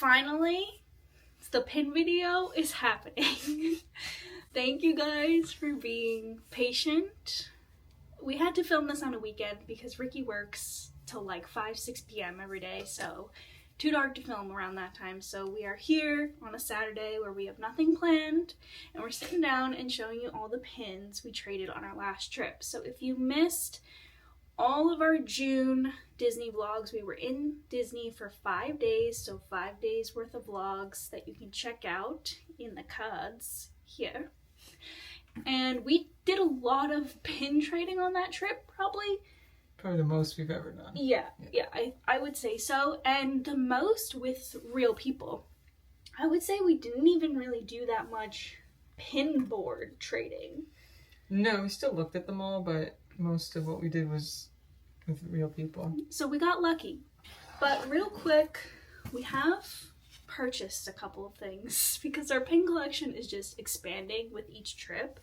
finally, the pin video is happening. Thank you guys for being patient. We had to film this on a weekend because Ricky works till like 5-6 p.m. every day, so too dark to film around that time. So we are here on a Saturday where we have nothing planned, and we're sitting down and showing you all the pins we traded on our last trip. So if you missed all of our June Disney vlogs, we were in Disney for 5 days, so 5 days worth of vlogs that you can check out in the cards here. And we did a lot of pin trading on that trip, probably the most we've ever done. Yeah, I would say so. And the most with real people. I would say we didn't even really do that much pin board trading. No, we still looked at them all, but most of what we did was with real people. So we got lucky. But real quick, we have purchased a couple of things because our pin collection is just expanding with each trip.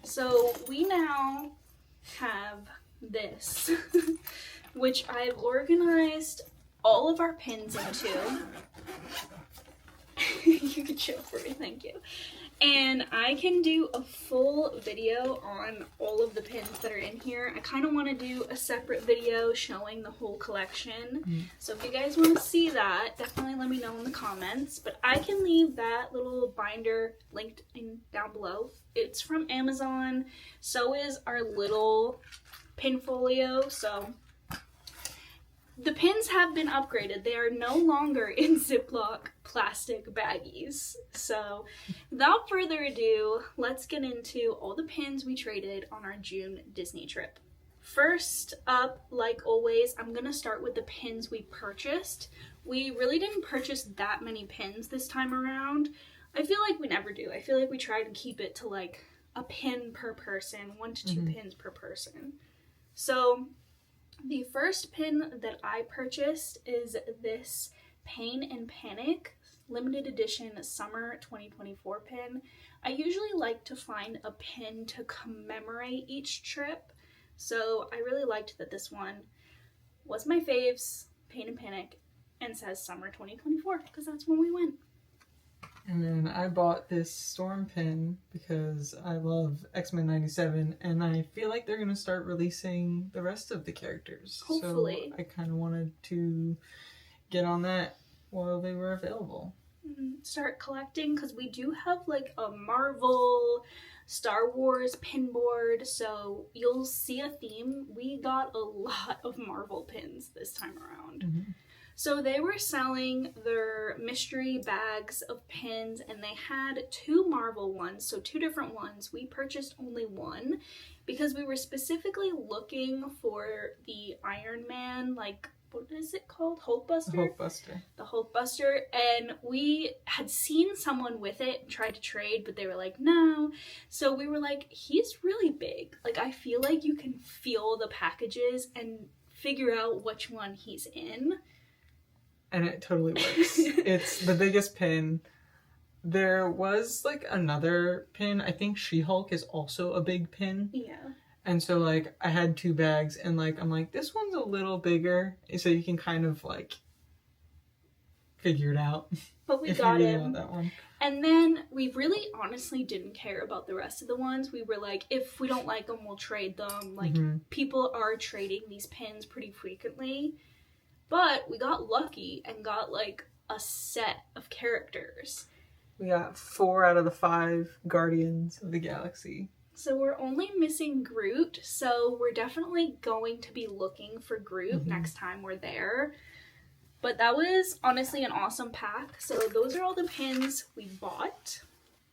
So we now have this, which I've organized all of our pins into. You can show for me, thank you. And I can do a full video on all of the pins that are in here. I kind of want to do a separate video showing the whole collection. So if you guys want to see that, definitely let me know in the comments. But I can leave that little binder linked in down below. It's from Amazon. So is our little pin folio. So the pins have been upgraded. They are no longer in Ziploc plastic baggies. So without further ado, let's get into all the pins we traded on our June Disney trip. First up, like always, I'm gonna start with the pins we purchased. We really didn't purchase that many pins this time around. I feel like we never do. I feel like we try to keep it to like a pin per person, 1 to 2 pins per person. So the first pin that I purchased is this Pain and Panic limited edition summer 2024 pin. I usually like to find a pin to commemorate each trip, so I really liked that this one was my faves, Pain and Panic, and says summer 2024 because that's when we went. And then I bought this Storm pin because I love X-Men 97, and I feel like they're going to start releasing the rest of the characters. Hopefully. So I kind of wanted to get on that while they were available. Start collecting, because we do have like a Marvel, Star Wars pin board, so you'll see a theme. We got a lot of Marvel pins this time around. So they were selling their mystery bags of pins, and they had 2 Marvel ones, so 2 different ones. We purchased only one because we were specifically looking for the Iron Man, like, what is it called? Hulkbuster? Hulkbuster. The Hulkbuster. And we had seen someone with it and tried to trade, but they were like, no. So we were like, he's really big. Like, I feel like you can feel the packages and figure out which one he's in. And it totally works. It's the biggest pin. There was like another pin. I think She-Hulk is also a big pin. Yeah. And so like I had 2 bags, and like I'm like, this one's a little bigger, so you can kind of like figure it out. But we got him. That one. And then we really honestly didn't care about the rest of the ones. We were like, if we don't like them, we'll trade them. Like, people are trading these pins pretty frequently. But we got lucky and got like a set of characters. We got 4 out of the 5 Guardians of the Galaxy. So we're only missing Groot, so we're definitely going to be looking for Groot next time we're there. But that was honestly an awesome pack. So those are all the pins we bought.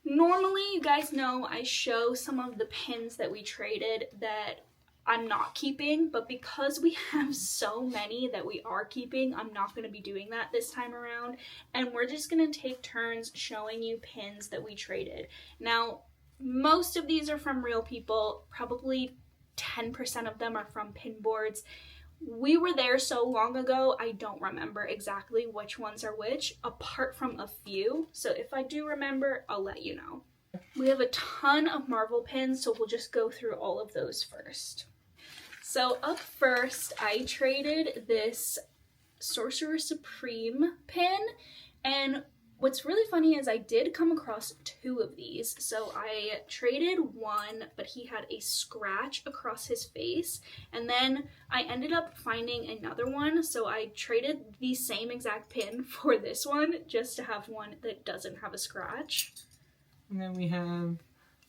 Normally, you guys know I show some of the pins that we traded that I'm not keeping, but because we have so many that we are keeping, I'm not going to be doing that this time around, and we're just going to take turns showing you pins that we traded. Now, most of these are from real people, probably 10% of them are from pin boards. We were there so long ago, I don't remember exactly which ones are which, apart from a few, so if I do remember, I'll let you know. We have a ton of Marvel pins, so we'll just go through all of those first. So up first, I traded this Sorcerer Supreme pin. And what's really funny is I did come across 2 of these. So I traded one, but he had a scratch across his face. And then I ended up finding another one. So I traded the same exact pin for this one just to have one that doesn't have a scratch. And then we have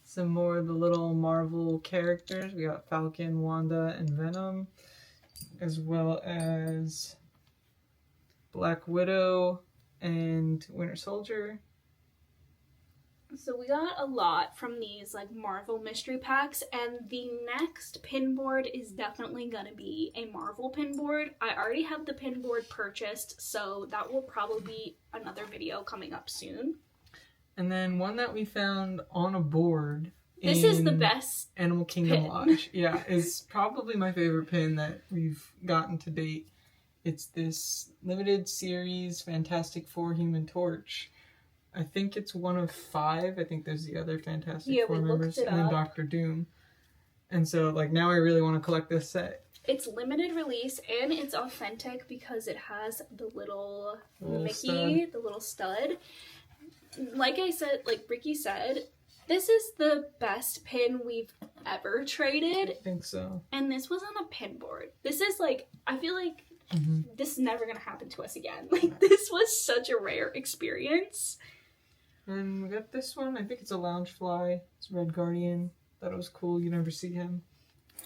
some more of the little Marvel characters. We got Falcon, Wanda, and Venom, as well as Black Widow and Winter Soldier. So we got a lot from these like Marvel mystery packs, and the next pin board is definitely gonna be a Marvel pin board. I already have the pin board purchased, so that will probably be another video coming up soon. And then one that we found on a board. This is the best Animal Kingdom pin. Lodge. Yeah, is probably my favorite pin that we've gotten to date. It's this limited series Fantastic Four Human Torch. I think it's one of 5. I think there's the other Fantastic Four members, and then Doctor Doom. And so, like, now I really want to collect this set. It's limited release and it's authentic because it has the little Mickey, stud. the little stud. Like I said, like Ricky said, this is the best pin we've ever traded. I think so. And this was on a pin board. This is like, I feel like this is never going to happen to us again. Like, this was such a rare experience. And we got this one. I think it's a Loungefly. It's Red Guardian. Thought it was cool. You never see him.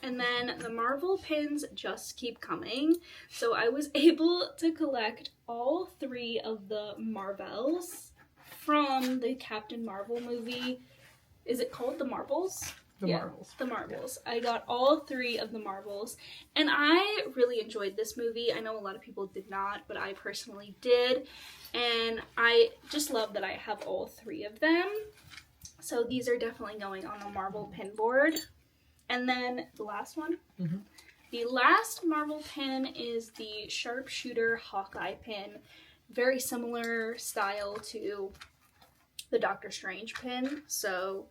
And then the Marvel pins just keep coming. So I was able to collect all 3 of the Marvels from the Captain Marvel movie. Is it called The Marvels? Marvels. The Marvels. I got all 3 of the Marvels, and I really enjoyed this movie. I know a lot of people did not, but I personally did, and I just love that I have all 3 of them. So these are definitely going on a Marvel pin board. And then the last one. The last Marvel pin is the Sharpshooter Hawkeye pin. Very similar style to the Doctor Strange pin, so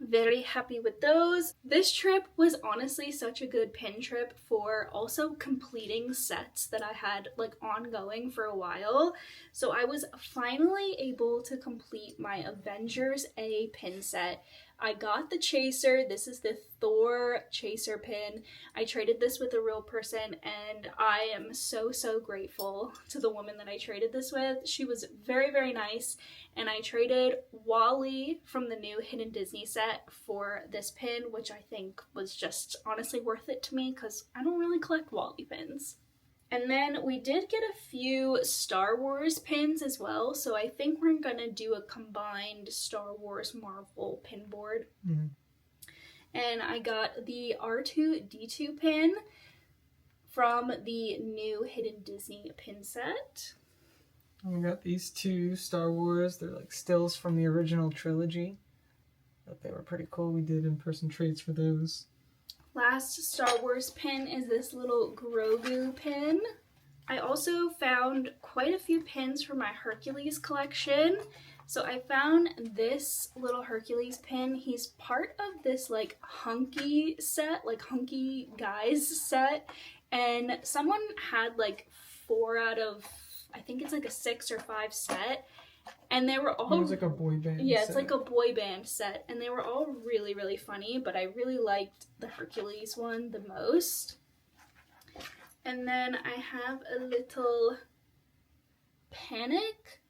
very happy with those. This trip was honestly such a good pin trip for also completing sets that I had like ongoing for a while. So I was finally able to complete my Avengers A pin set. I got the Chaser. This is the Thor Chaser pin. I traded this with a real person, and I am so grateful to the woman that I traded this with. She was very, very nice, and I traded Wally from the new Hidden Disney set for this pin, which I think was just honestly worth it to me because I don't really collect Wally pins. And then we did get a few Star Wars pins as well, so I think we're gonna do a combined Star Wars Marvel pin board. And I got the R2-D2 pin from the new Hidden Disney pin set. And we got these 2 Star Wars. They're like stills from the original trilogy. Thought they were pretty cool. We did in-person trades for those. Last Star Wars pin is this little Grogu pin. I also found quite a few pins for my Hercules collection. So I found this little Hercules pin. He's part of this like hunky set, like hunky guys set. And someone had like 4 out of, I think it's like a 6 or 5 set. And they were all... It was like a boy band Yeah, set. it's like a boy band set. And they were all really, really funny. But I really liked the Hercules one the most. And then I have a little Panic.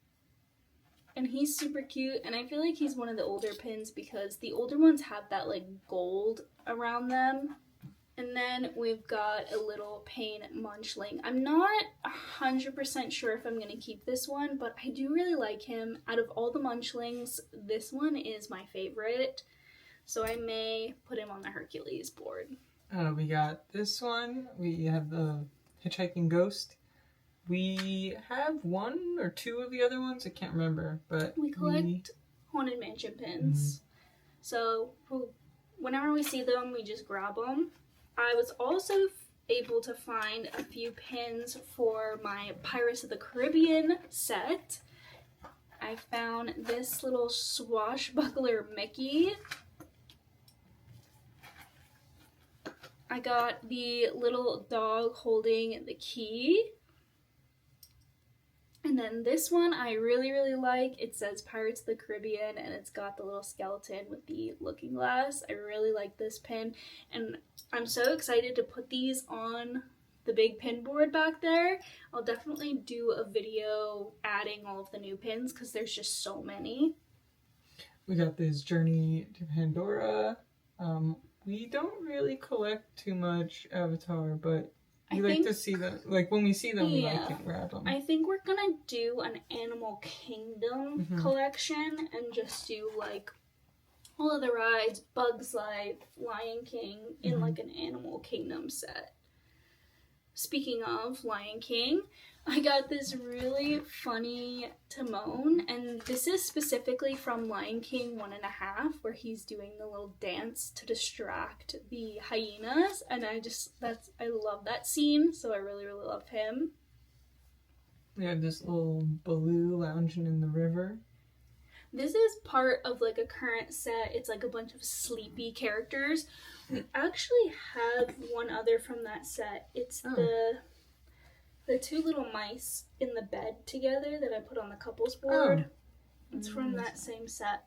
And he's super cute. And I feel like he's one of the older pins because the older ones have that like gold around them. And then we've got a little Pain Munchling. I'm not 100% sure if I'm going to keep this one, but I do really like him. Out of all the Munchlings, this one is my favorite. So I may put him on the Hercules board. We got this one. We have the Hitchhiking Ghost. We have 1 or 2 of the other ones. I can't remember, but We collect Haunted Mansion pins. So whenever we see them, we just grab them. I was also able to find a few pins for my Pirates of the Caribbean set. I found this little swashbuckler Mickey. I got the little dog holding the key. And then this one I really, really like. It says Pirates of the Caribbean, and it's got the little skeleton with the looking glass. I really like this pin, and I'm so excited to put these on the big pin board back there. I'll definitely do a video adding all of the new pins because there's just so many. We got this Journey to Pandora. We don't really collect too much Avatar, but we like to see them. Like when we see them, we like to grab them. I think we're gonna do an Animal Kingdom collection and just do like all of the rides, Bugs Life, Lion King in like an Animal Kingdom set. Speaking of Lion King, I got this really funny Timon, and this is specifically from Lion King 1.5, where he's doing the little dance to distract the hyenas, and I love that scene, so I really, really love him. We have this little Baloo lounging in the river. This is part of like a current set. It's like a bunch of sleepy characters. We actually have one other from that set. It's the two little mice in the bed together that I put on the couples board. It's from that same set.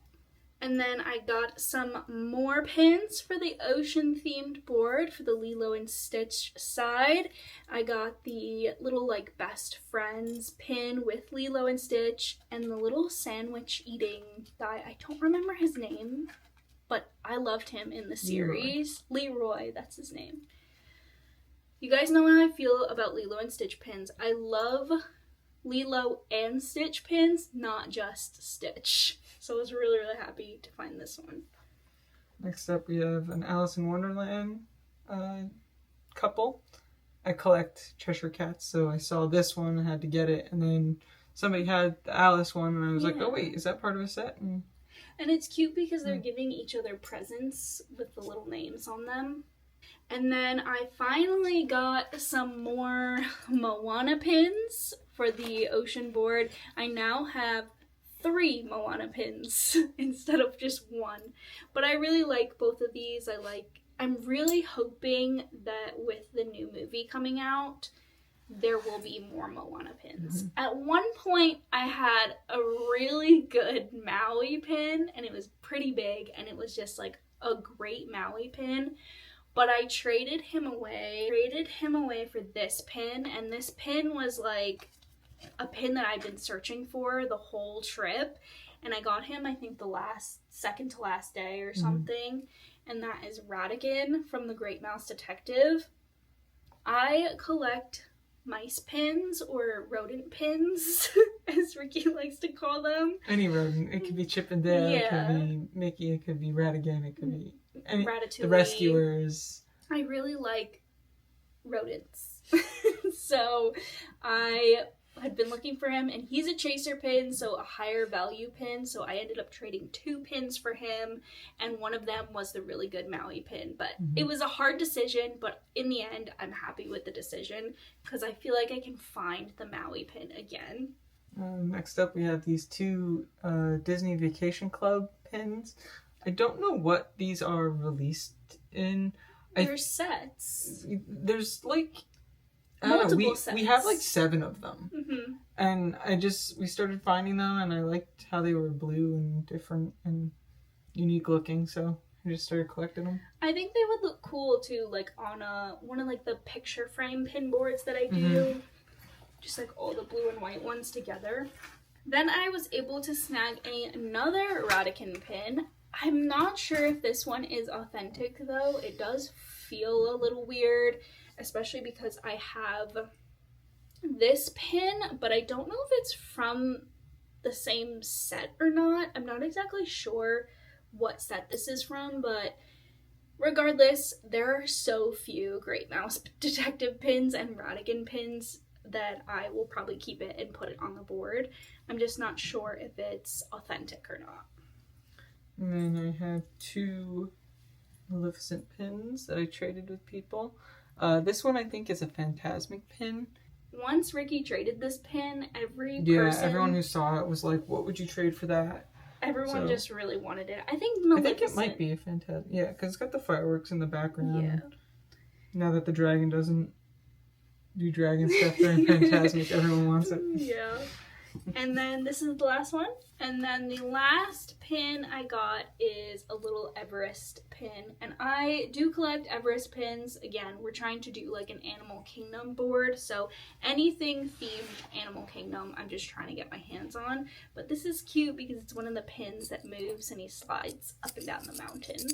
And then I got some more pins for the ocean themed board for the Lilo and Stitch side. I got the little like best friends pin with Lilo and Stitch and the little sandwich eating guy. I don't remember his name, but I loved him in the series. Leroy, that's his name. You guys know how I feel about Lilo and Stitch pins. I love Lilo and Stitch pins, not just Stitch. So I was really, really happy to find this one. Next up, we have an Alice in Wonderland couple. I collect Cheshire Cats, so I saw this one and had to get it. And then somebody had the Alice one, and I was like, oh wait, is that part of a set? And it's cute because they're giving each other presents with the little names on them. And then I finally got some more Moana pins for the ocean board. I now have 3 Moana pins instead of just 1. But I really like both of these. I'm really hoping that with the new movie coming out, there will be more Moana pins. At one point, I had a really good Maui pin, and it was pretty big, and it was just like a great Maui pin. But I traded him away for this pin, and this pin was like a pin that I've been searching for the whole trip, and I got him I think the second to last day or something, and that is Ratigan from The Great Mouse Detective. I collect mice pins or rodent pins as Ricky likes to call them. Any rodent. It could be Chip and Dale, it could be Mickey, it could be Ratigan, it could be Ratatouille. The Rescuers. I really like rodents. So I had been looking for him, and he's a chaser pin, so a higher value pin, so I ended up trading 2 pins for him, and one of them was the really good Maui pin. But it was a hard decision, but in the end I'm happy with the decision because I feel like I can find the Maui pin again. Next up we have these 2 Disney Vacation Club pins. I don't know what these are released in. They're sets. There's like multiple sets. We have like 7 of them, and we started finding them, and I liked how they were blue and different and unique looking, so I just started collecting them. I think they would look cool too, like on one of like the picture frame pin boards that I do, just like all the blue and white ones together. Then I was able to snag another Ratigan pin. I'm not sure if this one is authentic though. It does feel a little weird, especially because I have this pin, but I don't know if it's from the same set or not. I'm not exactly sure what set this is from, but regardless, there are so few Great Mouse Detective pins and Ratigan pins that I will probably keep it and put it on the board. I'm just not sure if it's authentic or not. And then I have 2 Maleficent pins that I traded with people. This one I think is a Fantasmic pin. Once Ricky traded this pin, everyone who saw it was like, what would you trade for that? Everyone just really wanted it. I think Maleficent... it might be a Fantasmic. Yeah, because it's got the fireworks in the background. Yeah. Now that the dragon doesn't do dragon stuff during Fantasmic, everyone wants it. Yeah. And then this is the last one. And then the last pin I got is a little Everest pin. And I do collect Everest pins. Again, we're trying to do like an Animal Kingdom board. So anything themed Animal Kingdom, I'm just trying to get my hands on. But this is cute because it's one of the pins that moves and he slides up and down the mountain.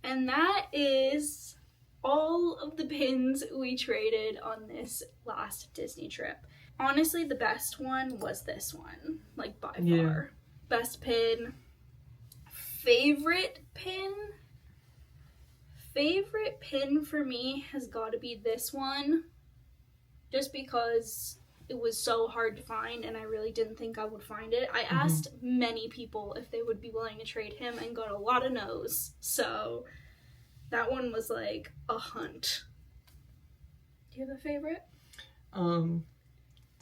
And that is all of the pins we traded on this last Disney trip. Honestly, the best one was this one, like by far. Best pin. Favorite pin? Favorite pin for me has got to be this one. Just because it was so hard to find and I really didn't think I would find it. I asked many people if they would be willing to trade him and got a lot of no's. So that one was like a hunt. Do you have a favorite?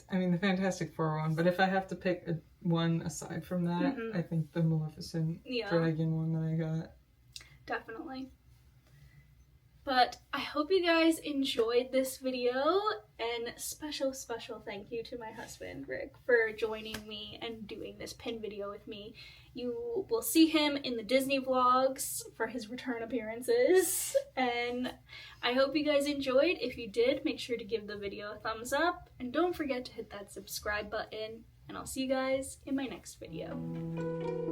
I mean, the Fantastic Four one, but if I have to pick one aside from that, I think the Maleficent dragon one that I got. Definitely. But I hope you guys enjoyed this video, and special thank you to my husband, Rick, for joining me and doing this pin video with me. You will see him in the Disney vlogs for his return appearances, and I hope you guys enjoyed. If you did, make sure to give the video a thumbs up, and don't forget to hit that subscribe button, and I'll see you guys in my next video.